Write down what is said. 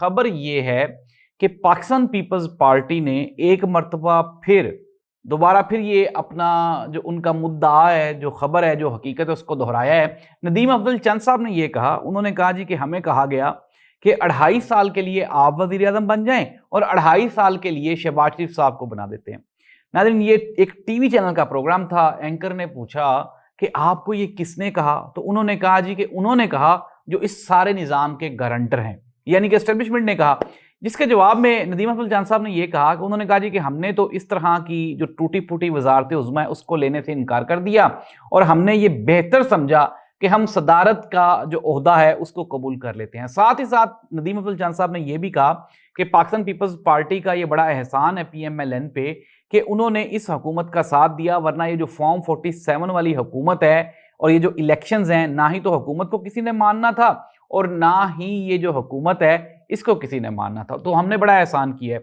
خبر یہ ہے کہ پاکستان پیپلز پارٹی نے ایک مرتبہ دوبارہ پھر یہ اپنا جو ان کا مدعا ہے، جو خبر ہے، جو حقیقت ہے، اس کو دہرایا ہے۔ ندیم افضل چند صاحب نے یہ کہا، انہوں نے کہا جی کہ ہمیں کہا گیا کہ 2.5 سال کے لیے آپ وزیر اعظم بن جائیں اور 2.5 سال کے لیے شہباز شریف صاحب کو بنا دیتے ہیں۔ ناظرین، یہ ایک ٹی وی چینل کا پروگرام تھا، اینکر نے پوچھا کہ آپ کو یہ کس نے کہا؟ تو انہوں نے کہا جی کہ انہوں نے کہا جو اس سارے نظام کے گارنٹر ہیں، یعنی کہ اسٹیبلشمنٹ نے کہا۔ جس کے جواب میں ندیم افضل جان صاحب نے یہ کہا کہ انہوں نے کہا جی کہ ہم نے تو اس طرح کی جو ٹوٹی پھوٹی وزارت عظمیٰ ہے اس کو لینے سے انکار کر دیا، اور ہم نے یہ بہتر سمجھا کہ ہم صدارت کا جو عہدہ ہے اس کو قبول کر لیتے ہیں۔ ساتھ ہی ساتھ ندیم افضل جان صاحب نے یہ بھی کہا کہ پاکستان پیپلز پارٹی کا یہ بڑا احسان ہے پی ایم ایل این پہ کہ انہوں نے اس حکومت کا ساتھ دیا، ورنہ یہ جو فارم 47 والی حکومت ہے اور یہ جو الیکشنز ہیں، نہ ہی تو حکومت کو کسی نے ماننا تھا اور نہ ہی یہ جو حکومت ہے اس کو کسی نے ماننا تھا، تو ہم نے بڑا احسان کیا ہے۔